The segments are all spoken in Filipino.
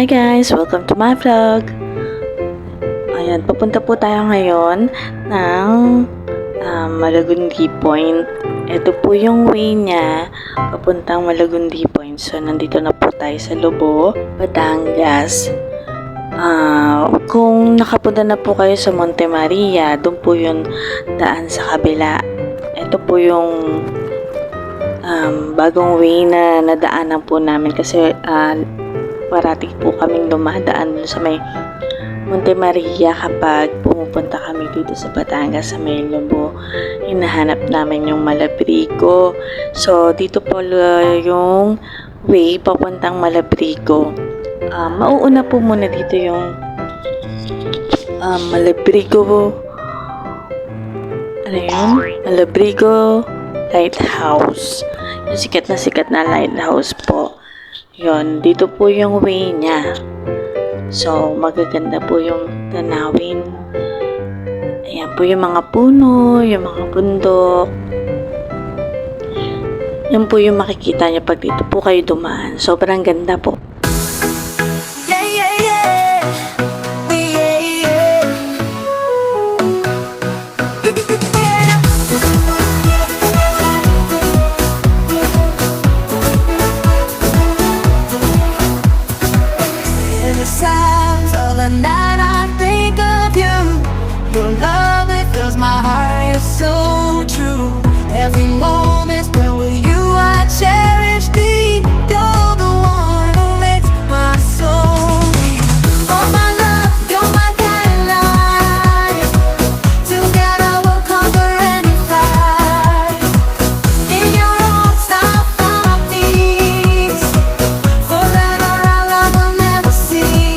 Hi guys! Welcome to my vlog! Ayan, papunta po tayo ngayon ng Malagundi Point. Ito po yung way niya papuntang Malagundi Point. So, nandito na po tayo sa Lobo, Batangas. Kung nakapunta na po kayo sa Monte Maria, doon po yung daan sa kabila. Ito po yung bagong way na nadaanan po namin kasi parating po kaming dumadaan dun sa may Monte Maria kapag pumupunta kami dito sa Batangas sa may Lobo. Hinahanap namin yung Malabrigo. So, dito po yung way papuntang Malabrigo. Mauuna po muna dito yung Malabrigo. Ano yun? Malabrigo Lighthouse. Yung sikat na lighthouse po. Yun, dito po yung way niya. So, magaganda po yung tanawin. Ayan po yung mga puno, yung mga bundok. Yan po yung makikita niya pag dito po kayo dumaan. Sobrang ganda po. Every moment spent with you, I cherish thee. You're the one who makes my soul beat. Oh my love, you're my guideline. Together we'll conquer any fight. In your arms I found my peace. Forever our love will never cease.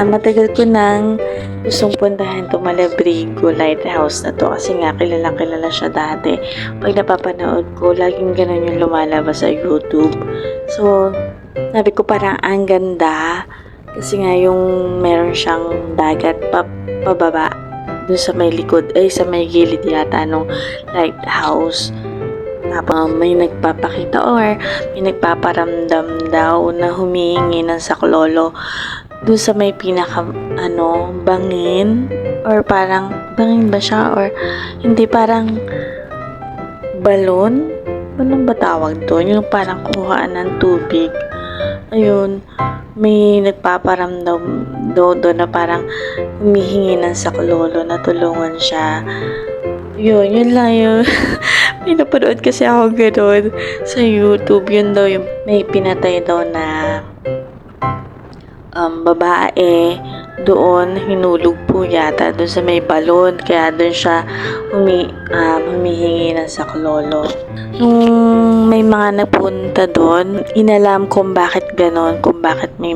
Matagal ko nang gustong puntahan to Malabrigo Lighthouse na to kasi nga kilala siya dati. Pag napapanood ko, laging ganun yung lumalabas sa YouTube. So, sabi ko parang ang ganda kasi nga yung meron siyang dagat pababa dun sa may likod, sa may gilid yata nung lighthouse. Tapos may nagpapakita or may nagpaparamdam daw na humihingi ng saklolo doon sa may pinaka bangin or parang bangin ba siya or hindi, parang balon ba tawag doon, yung parang kuhaan ng tubig. Ayun, may nagpaparamdam doon na parang humihingi ng saklolo na tulungan siya. Yun lang yun. May napanood kasi ako gano'n sa YouTube. Yun daw yung may pinatay daw na babae doon, hinulog po yata doon sa may balon, kaya doon siya humihingi ng saklolo. Nung may mga nagpunta doon, inalam kung bakit ganon, kung bakit may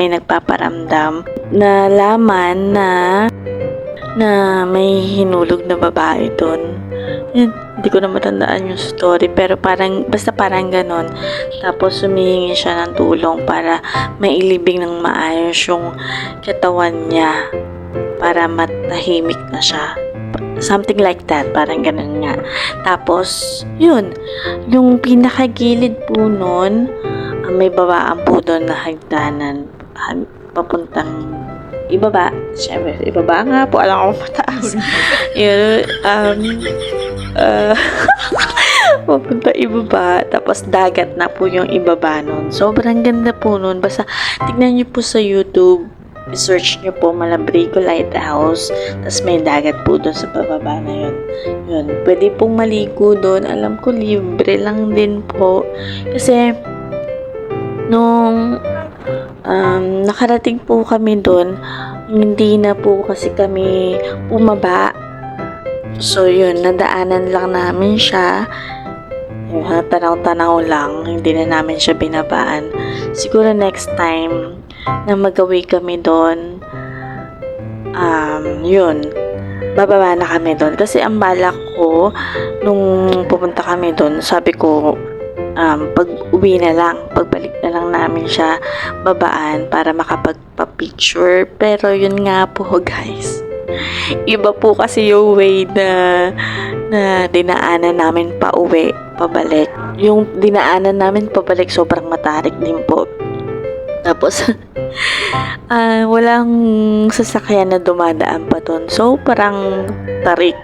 nagpaparamdam, nalaman na may hinulog na babae doon. Hindi ko na matandaan yung story, pero basta parang ganon. Tapos humihingi siya ng tulong para mailibing ng maayos yung katawan niya para matahimik na siya. Something like that, parang ganon nga. Tapos, yun, yung pinakagilid po nun, may babaan po doon na hagdanan papuntang ibaba. Siyempre, ibaba nga po. Alam ko mataas. Yun, papunta ibaba. Tapos, dagat na po yung ibaba nun. Sobrang ganda po nun. Basta, tignan nyo po sa YouTube. Search nyo po Malabrigo Lighthouse. Tapos, may dagat po dun sa bababa na yun. Yun. Pwede pong maligo dun. Alam ko, libre lang din po. Kasi, nung nakarating po kami doon, hindi na po kasi kami bumaba. So yun, nadaanan lang namin siya. Yung tanaw-tanaw lang, hindi na namin siya binabaan. Siguro next time na magawi kami doon, yun, bababa na kami doon. Kasi ang balak ko nung pupunta kami doon, sabi ko pag uwi na lang, pagbalik na na lang namin siya babaan para makapagpa-picture. Pero yun nga po guys, iba po kasi yung way na dinaanan namin pa uwi, pabalik. Yung dinaanan namin pabalik sobrang matarik din po. Tapos, walang sasakyan na dumadaan pa doon. So, parang tarik.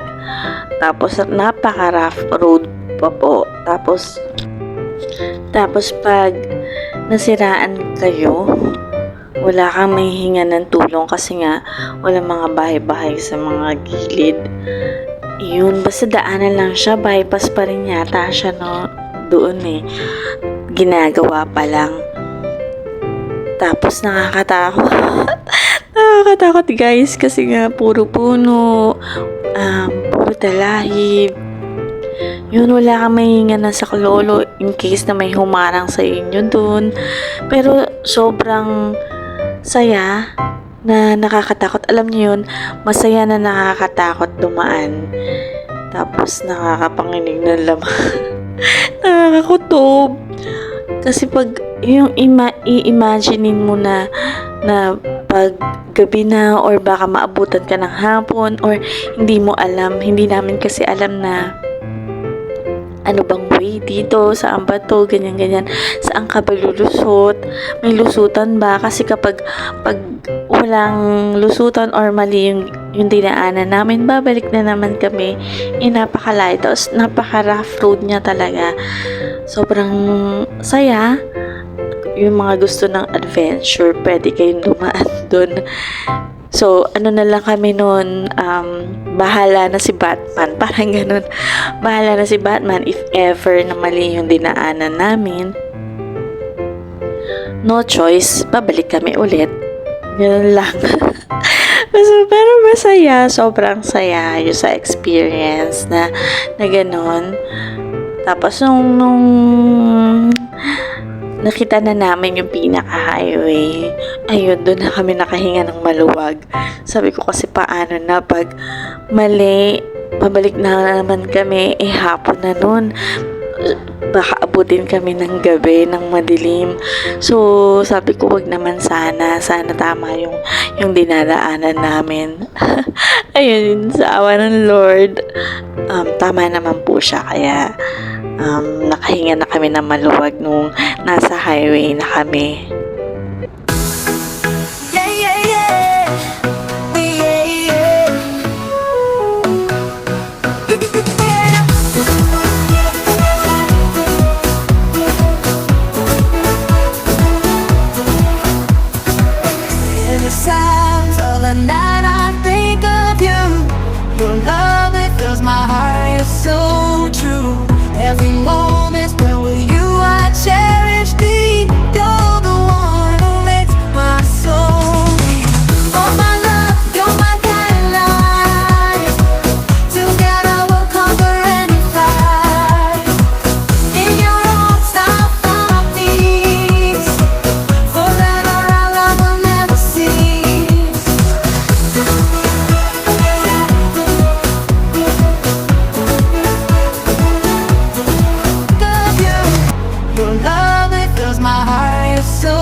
Tapos, napaka-rough road pa po. Tapos pag nasiraan kayo, wala kang mahihinga ng tulong kasi nga walang mga bahay-bahay sa mga gilid. Yun, basta daanan lang siya, bypass pa rin yata siya, no? Doon ginagawa pa lang. Tapos nakakatakot. Nakakatakot guys kasi nga puro puno, puro talahib. Yun, wala kang mahinga na sa kalolo in case na may humarang sa inyo dun. Pero sobrang saya na nakakatakot. Alam niyo yun, masaya na nakakatakot dumaan. Tapos nakakapanginig ng laman. Nakakakutob. Kasi pag yung i-imaginein mo na pag gabi na or baka maabutan ka ng hapon or hindi mo alam, hindi namin kasi alam na ano bang way dito, saan ba to, ganyan, saan ka ba lulusot, may lusutan ba, kasi kapag walang lusutan or mali yung dinaanan namin, babalik na naman kami, napakalayo, tapos napaka-rough road niya talaga, sobrang saya. Yung mga gusto ng adventure, pwede kayong dumaan dun. So, ano na lang kami noon, bahala na si Batman, parang ganun. Bahala na si Batman if ever na mali yung dinaanan namin. No choice, babalik kami ulit. Ganun lang. Pero masaya, sobrang saya yung sa experience na ganun. Tapos nung nakita na namin yung pinaka-highway, ayun, doon na kami nakahinga ng maluwag. Sabi ko kasi paano na pag mali, pabalik na naman kami, hapon na nun. Baka abutin kami ng gabi, ng madilim. So, sabi ko wag naman sana tama yung dinadaanan namin. Ayun, sa awa ng Lord, tama naman po siya, kaya nakahinga na kami ng maluwag nung nasa highway na kami. Yeah, yeah, yeah. Yeah, yeah. In the sounds of the night, I think of you. Your love, it fills my heart, you're so true. Every moment spent with you, I cherish deep. You're the one who makes my soul beat. Oh my love, you're my guideline. Together we'll conquer any fight. In your arms, I'll find my peace. Forever our love will never cease. Of you, your love, it fills my heart, you're so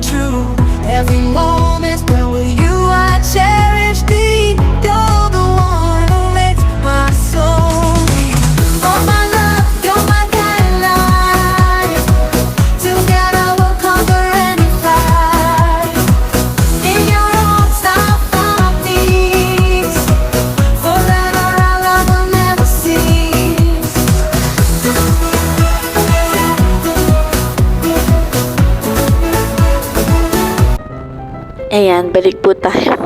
true. Every moment spent with you, I cherish deep. You're the one who makes my soul beat. Oh my love, you're my guideline. Together we'll conquer any fight. In your arms, I'll find my peace. Forever our love will never cease. Ayan, balik po tayo.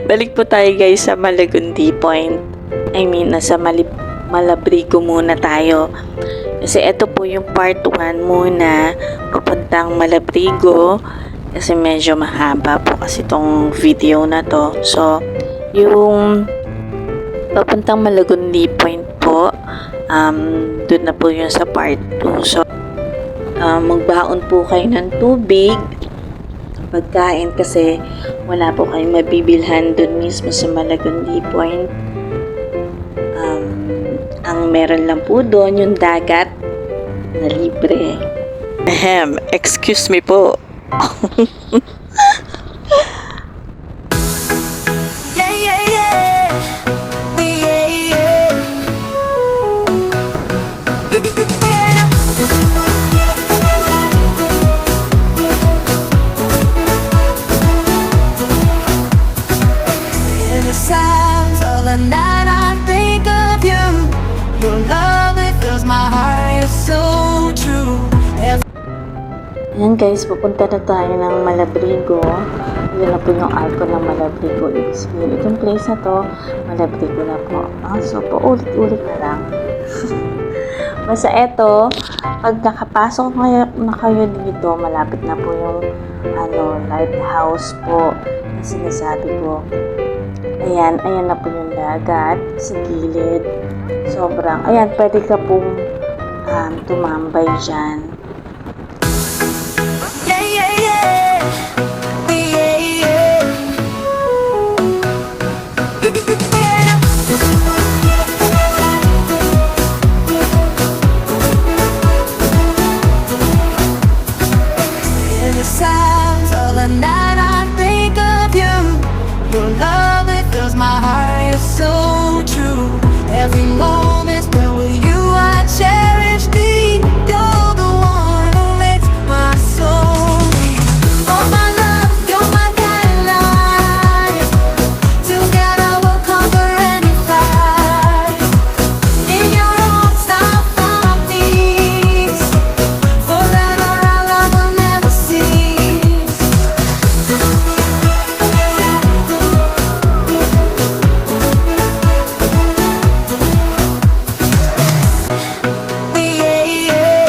Balik po tayo guys sa Malagundi Point. I mean, nasa Malabrigo muna tayo. Kasi ito po yung part 1 muna, papuntang Malabrigo. Kasi medyo mahaba po kasi itong video na to. So, yung papuntang Malagundi Point po, doon na po yun sa part 2. So, magbaon po kayo ng tubig, pagkain kasi wala po kayong mabibilhan doon mismo sa Malagundi Point. Ang meron lang po doon yung dagat na libre. Ahem, excuse me po. Yeah, yeah, yeah. Yeah, yeah. In the silence of the night, I think of you. Your love, it fills my heart, you're so true. Ayan guys, pupunta na tayo ng Malabrigo. Yun na po yung arko ng Malabrigo. Ibig sabihin, itong place na to, Malabrigo na po. So, paulit-ulit na lang. Basta eto, pag nakapasok na kayo dito, malapit na po yung lighthouse po na sinasabi ko. Ayan na po yung dagat sa gilid. Sobrang, ayan, pwede ka pong tumambay dyan. Yeah, yeah, yeah. Yeah, yeah. In the silence of the night, I think of you. Your love, it fills my heart, you're so true. Every moment spent with you, I cherish deep. You're the one who makes my soul beat. Oh my love, you're my guideline. Together we'll conquer any fight. In your arms I'll find my peace. Forever our love will never cease. Yeah, yeah.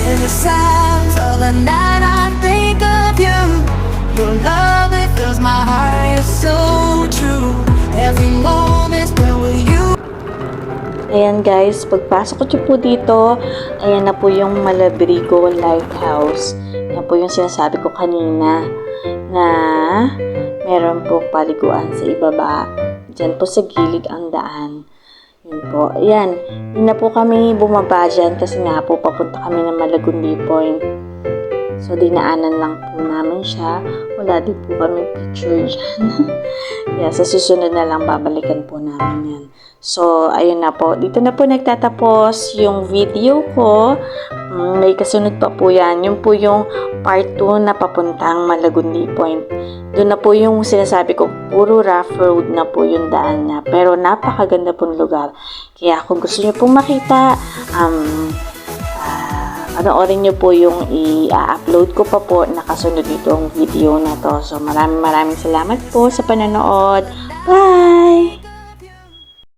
In the silence of the night, I think of you. Your love, it fills my heart, you're so true. Every moment spent with you. Ayan guys, pagpasok ko po dito, ayan na po yung Malabrigo Lighthouse. Yan po yung sinasabi ko kanina na meron po paliguan sa ibaba. Diyan po sa gilid ang daan. Yun po. Ayan, hindi na po kami bumaba dyan kasi nga po papunta kami ng Malagundi Point. So, dinaanan lang po namin siya. Wala din po kami picture dyan. Yeah, sa susunod na lang babalikan po namin yan. So, ayun na po. Dito na po nagtatapos yung video ko. May kasunod pa po yan. Yung po yung part 2 na papuntang Malagundi Point. Doon na po yung sinasabi ko, puro rough road na po yung daan niya. Pero napakaganda pong lugar. Kaya kung gusto niyo pong makita, panoorin niyo po yung i-upload ko pa po nakasunod itong video na to. So maraming salamat po sa panonood. Bye!